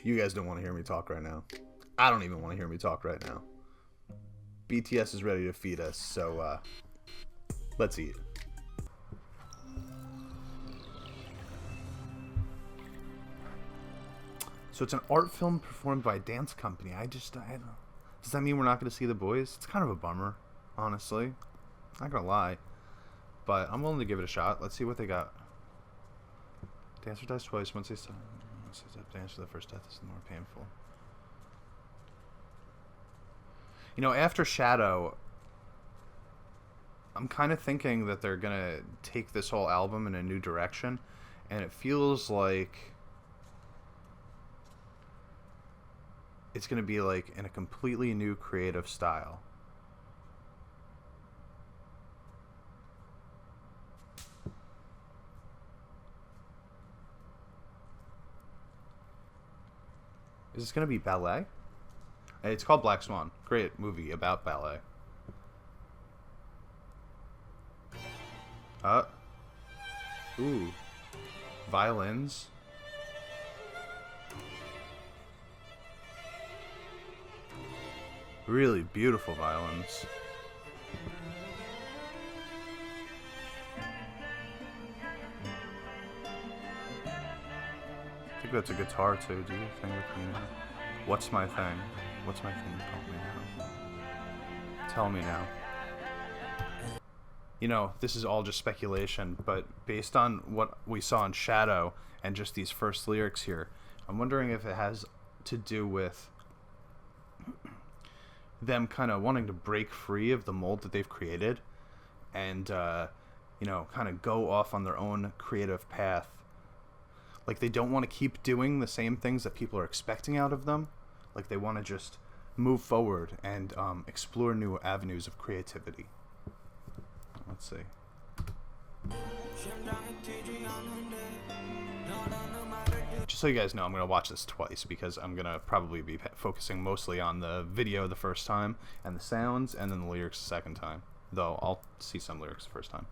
You guys don't want to hear me talk right now. I don't even want to hear me talk right now. BTS is ready to feed us, so let's eat. So it's an art film performed by a dance company. I don't know. Does that mean we're not going to see the boys? It's kind of a bummer, honestly. Not going to lie. But I'm willing to give it a shot. Let's see what they got. Dancer dies twice. Once they stop dance for the first death is the more painful. You know, after Shadow, I'm kind of thinking that they're going to take this whole album in a new direction. And it feels like it's going to be like in a completely new creative style. Is this going to be ballet? It's called Black Swan. Great movie about ballet. Ooh. Violins. Really beautiful violins. I think that's a guitar too. Do you think with me now? What's my thing? What's my thing? Tell me now. Tell me now. You know, this is all just speculation, but based on what we saw in Shadow and just these first lyrics here, I'm wondering if it has to do with them kind of wanting to break free of the mold that they've created and, you know, kind of go off on their own creative path. Like, they don't want to keep doing the same things that people are expecting out of them. Like, they want to just move forward and explore new avenues of creativity. Let's see. Just so you guys know, I'm going to watch this twice because I'm going to probably be focusing mostly on the video the first time and the sounds and then the lyrics the second time. Though I'll see some lyrics the first time.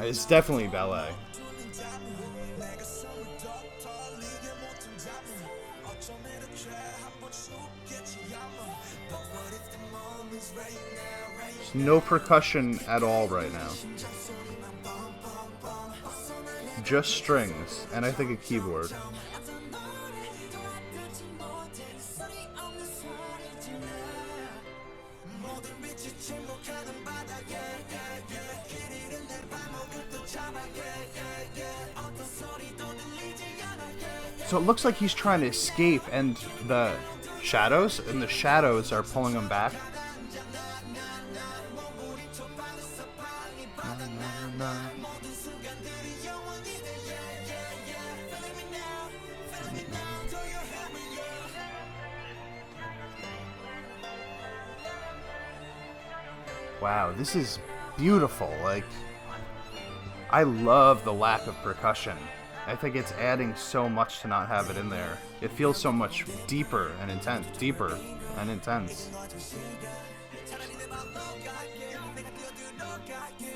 It's definitely ballet. There's no percussion at all right now. Just strings, and I think a keyboard. So it looks like he's trying to escape, and the shadows are pulling him back. Wow, this is beautiful. Like, I love the lack of percussion. I think it's adding so much to not have it in there. It feels so much deeper and intense.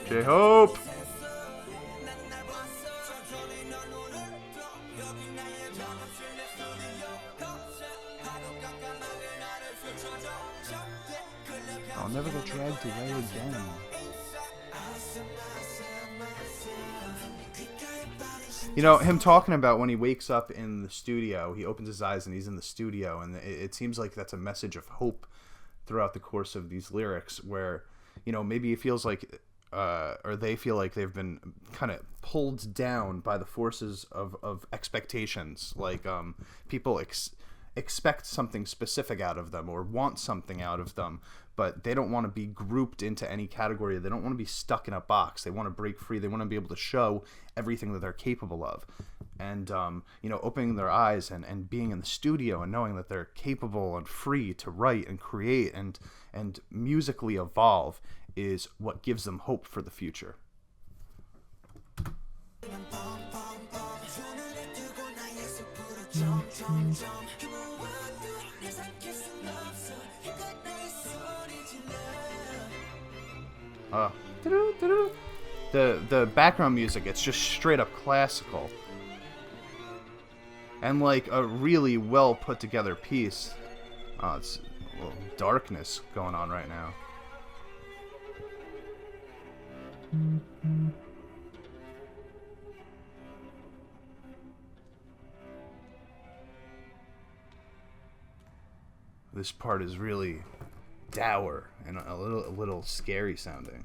J-Hope! I'll never get dragged away again. You know, him talking about when he wakes up in the studio, he opens his eyes and he's in the studio, and it seems like that's a message of hope throughout the course of these lyrics where, you know, maybe it feels like, or they feel like they've been kind of pulled down by the forces of expectations. Like, people expect something specific out of them or want something out of them, but they don't want to be grouped into any category. They don't want to be stuck in a box. They want to break free. They want to be able to show everything that they're capable of. And, you know, opening their eyes and being in the studio and knowing that they're capable and free to write and create and musically evolve is what gives them hope for the future. The background music, it's just straight up classical. And like a really well put together piece. Oh, it's a little darkness going on right now. This part is really dour and a little scary sounding.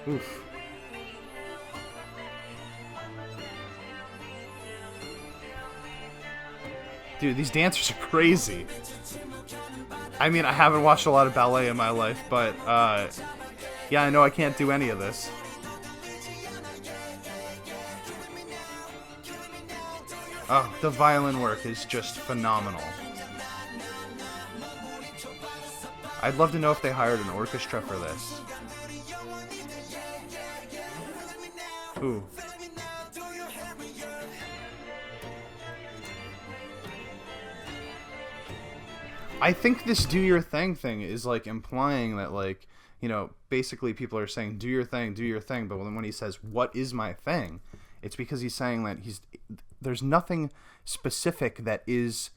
Oof. Dude, these dancers are crazy. I mean, I haven't watched a lot of ballet in my life, but yeah, I know I can't do any of this. Oh, the violin work is just phenomenal. I'd love to know if they hired an orchestra for this. Ooh. I think this do your thing is like implying that, like, you know, basically people are saying do your thing, but when he says what is my thing, it's because he's saying that there's nothing specific that is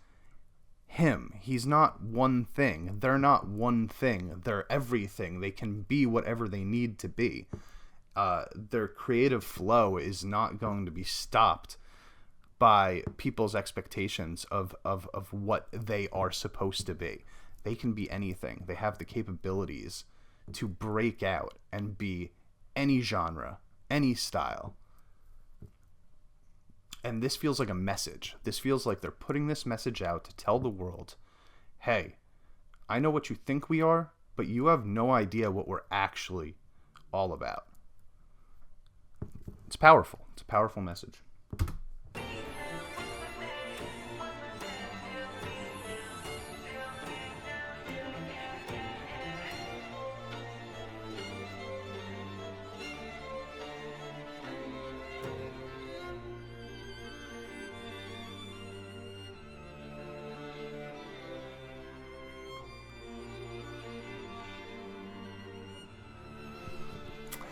him. He's not one thing. They're not one thing. They're everything. They can be whatever they need to be. Their creative flow is not going to be stopped by people's expectations of what they are supposed to be. They can be anything. They have the capabilities to break out and be any genre, any style. And this feels like a message. This feels like they're putting this message out to tell the world, hey, I know what you think we are, but you have no idea what we're actually all about. It's powerful. It's a powerful message.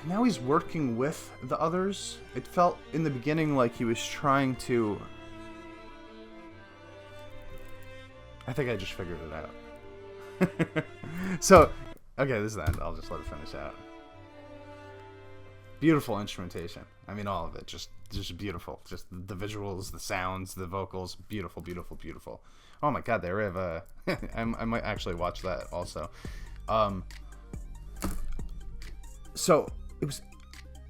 Now he's working with the others. It felt in the beginning like he was trying to... I think I just figured it out. So, okay, this is the end. I'll just let it finish out. Beautiful instrumentation. I mean, all of it. Just beautiful. Just the visuals, the sounds, the vocals. Beautiful, beautiful, beautiful. Oh my god, they have a... I might actually watch that also. So...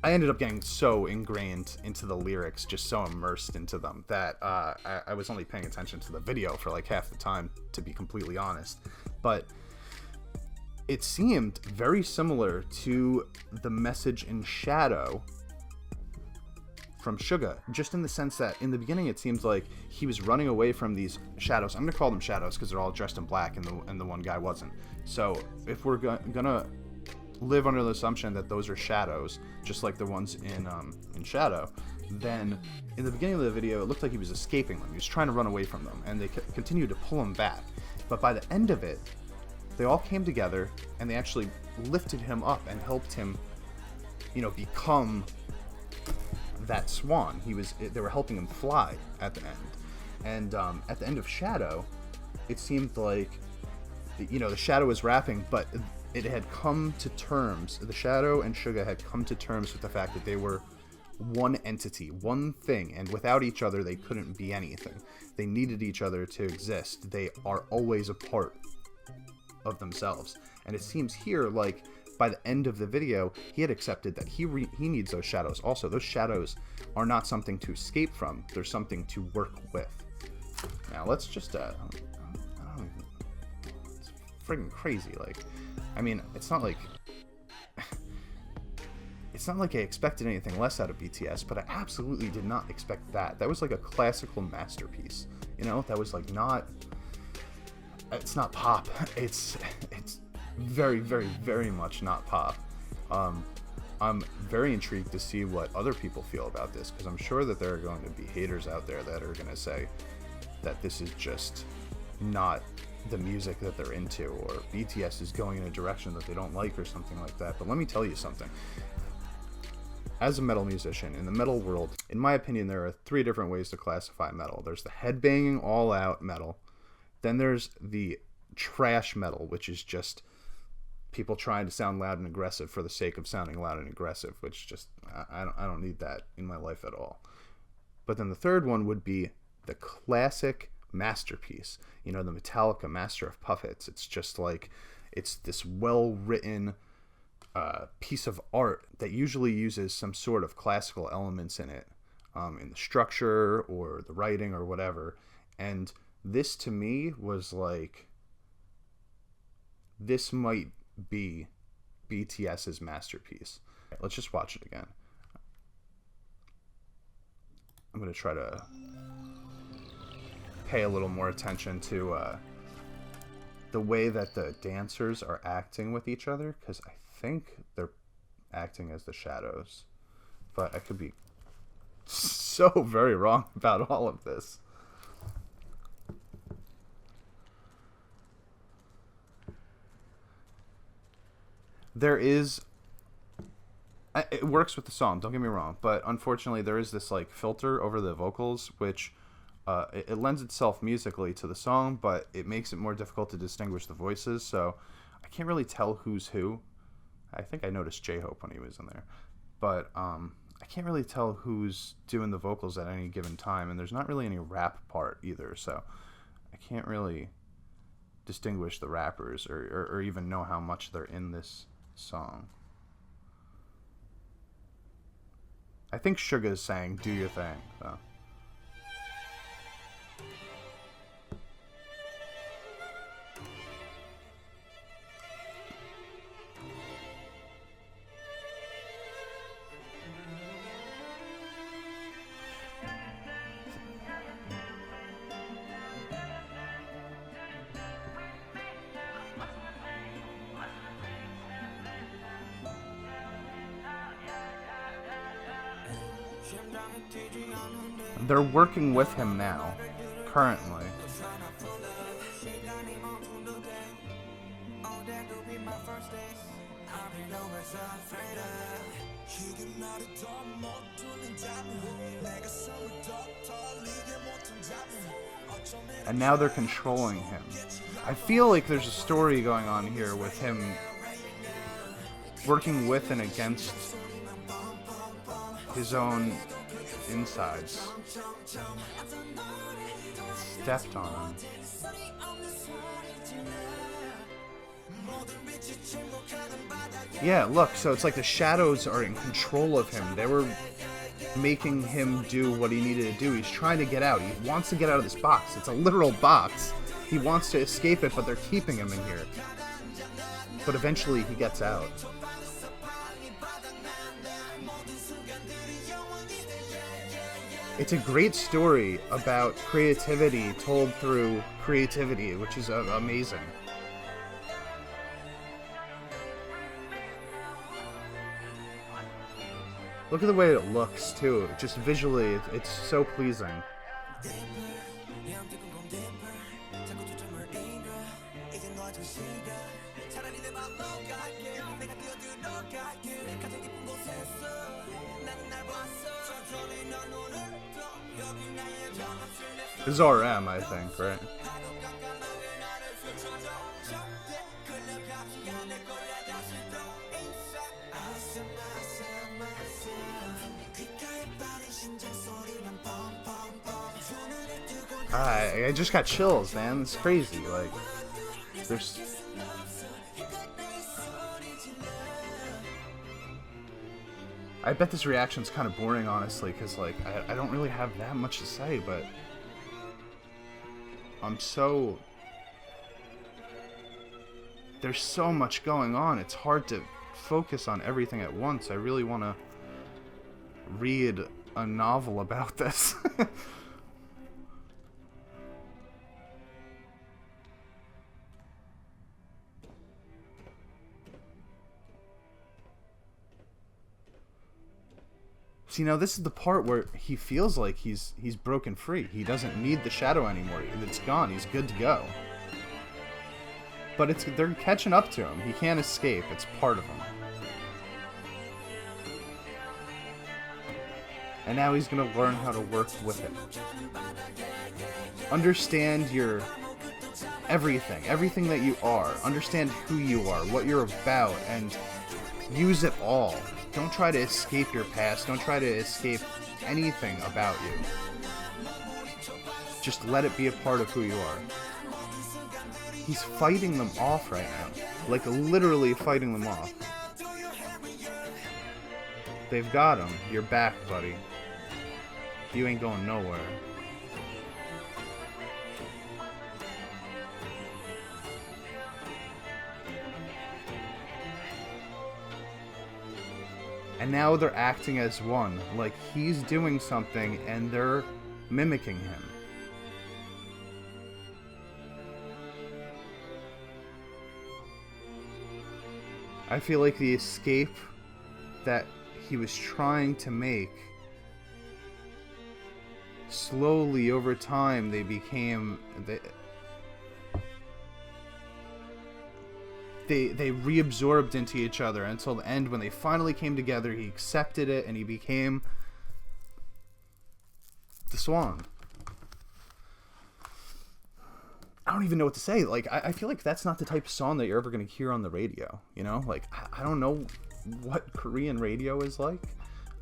I ended up getting so ingrained into the lyrics, just so immersed into them, that I was only paying attention to the video for like half the time, to be completely honest. But it seemed very similar to the message in Shadow from Suga, just in the sense that in the beginning it seems like he was running away from these shadows. I'm going to call them shadows because they're all dressed in black and the one guy wasn't. So if we're gonna live under the assumption that those are shadows, just like the ones in Shadow, then in the beginning of the video it looked like he was escaping them. He was trying to run away from them, and they continued to pull him back. But by the end of it, they all came together and they actually lifted him up and helped him, you know, become that Swan. They were helping him fly at the end. And at the end of Shadow, it seemed like, you know, the Shadow was rapping, but it had come to terms, the Shadow and Suga had come to terms with the fact that they were one entity, one thing, and without each other they couldn't be anything. They needed each other to exist. They are always a part of themselves. And it seems here like by the end of the video, he had accepted that he needs those shadows also. Those shadows are not something to escape from, they're something to work with. Now let's just, it's freaking crazy, like, I mean, it's not like I expected anything less out of BTS, but I absolutely did not expect that. That was like a classical masterpiece, you know? That was like it's not pop. It's very, very, very much not pop. I'm very intrigued to see what other people feel about this, because I'm sure that there are going to be haters out there that are going to say that this is just not the music that they're into, or BTS is going in a direction that they don't like, or something like that. But let me tell you something. As a metal musician in the metal world, in my opinion, there are 3 different ways to classify metal. There's the headbanging, all-out metal. Then there's the trash metal, which is just people trying to sound loud and aggressive for the sake of sounding loud and aggressive, which just, I don't need that in my life at all. But then the third one would be the classic masterpiece. You know, the Metallica Master of Puppets. It's just like, it's this well-written piece of art that usually uses some sort of classical elements in it, in the structure or the writing or whatever. And this to me was like, this might be BTS's masterpiece. Let's just watch it again. I'm going to try to pay a little more attention to the way that the dancers are acting with each other, because I think they're acting as the shadows, but I could be so very wrong about all of this. There is, it works with the song, don't get me wrong, but unfortunately there is this like filter over the vocals, which it lends itself musically to the song, but it makes it more difficult to distinguish the voices, so I can't really tell who's who. I think I noticed J-Hope when he was in there, but I can't really tell who's doing the vocals at any given time, and there's not really any rap part either, so I can't really distinguish the rappers or even know how much they're in this song. I think Suga's saying "Do your thing," so. They're working with him now, currently. And now they're controlling him. I feel like there's a story going on here with him working with and against his own insides. Stepped on him. Yeah, look, so it's like the shadows are in control of him. They were making him do what he needed to do. He's trying to get out. He wants to get out of this box. It's a literal box. He wants to escape it, but they're keeping him in here. But eventually he gets out. It's a great story about creativity told through creativity, which is amazing. Look at the way it looks, too. Just visually, it's so pleasing. This is RM, I think, right? I just got chills, man. It's crazy. Like, there's... I bet this reaction's kind of boring, honestly, because, like, I don't really have that much to say, but... I'm so... There's so much going on. It's hard to focus on everything at once. I really want to read a novel about this. See, now this is the part where he feels like he's broken free. He doesn't need the shadow anymore. It's gone. He's good to go. But they're catching up to him. He can't escape. It's part of him. And now he's going to learn how to work with it. Understand your everything that you are. Understand who you are, what you're about, and use it all. Don't try to escape your past. Don't try to escape anything about you. Just let it be a part of who you are. He's fighting them off right now. Like, literally fighting them off. They've got him. You're back, buddy. You ain't going nowhere. And now they're acting as one. Like, he's doing something and they're mimicking him. I feel like the escape that he was trying to make, slowly over time they became... They reabsorbed into each other until the end when they finally came together. He accepted it and he became the Swan. I don't even know what to say. Like, I feel like that's not the type of song that you're ever going to hear on the radio, you know? Like, I don't know what Korean radio is like.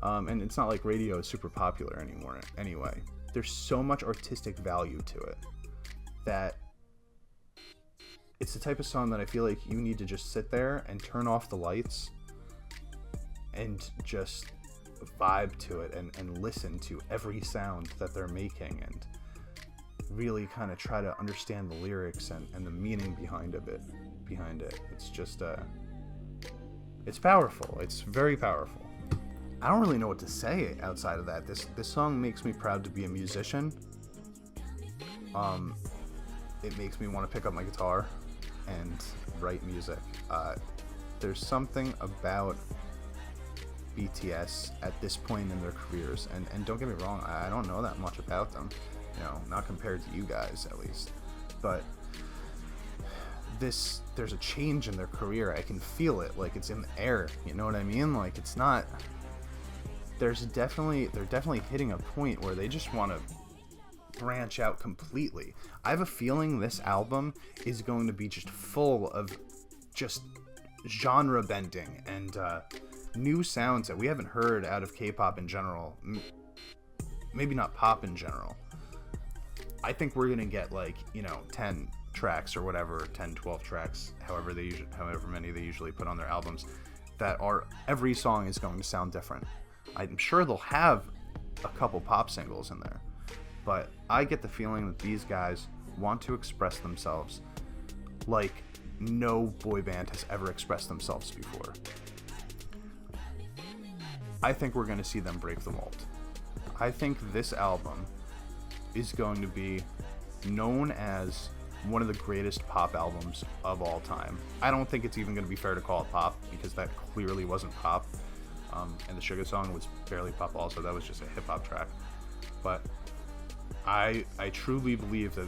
And it's not like radio is super popular anymore anyway. There's so much artistic value to it that it's the type of song that I feel like you need to just sit there and turn off the lights and just vibe to it and listen to every sound that they're making and really kind of try to understand the lyrics and the meaning behind it. It's just it's powerful. It's very powerful. I don't really know what to say outside of that. This song makes me proud to be a musician. It makes me want to pick up my guitar and write music. There's something about BTS at this point in their careers, and don't get me wrong, I don't know that much about them, you know, not compared to you guys at least, but there's a change in their career. I can feel it, like it's in the air, you know what I mean? Like, it's not, they're definitely hitting a point where they just want to branch out completely. I have a feeling this album is going to be just full of just genre bending and new sounds that we haven't heard out of K-pop in general. Maybe not pop in general. I think we're gonna get, like, you know, 10 tracks or whatever, 10, 12 tracks, however many they usually put on their albums, that are, every song is going to sound different. I'm sure they'll have a couple pop singles in there, but I get the feeling that these guys want to express themselves like no boy band has ever expressed themselves before. I think we're going to see them break the mold. I think this album is going to be known as one of the greatest pop albums of all time. I don't think it's even going to be fair to call it pop, because that clearly wasn't pop. And the Sugar song was barely pop also. That was just a hip-hop track. But I truly believe that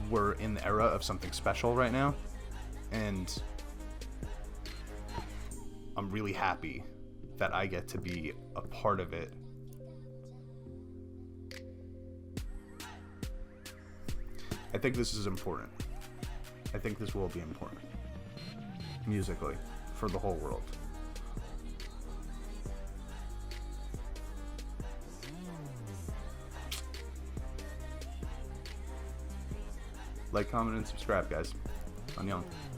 we're in the era of something special right now, and I'm really happy that I get to be a part of it. I think this is important. I think this will be important musically for the whole world. Like, comment, and subscribe, guys. Annyeong.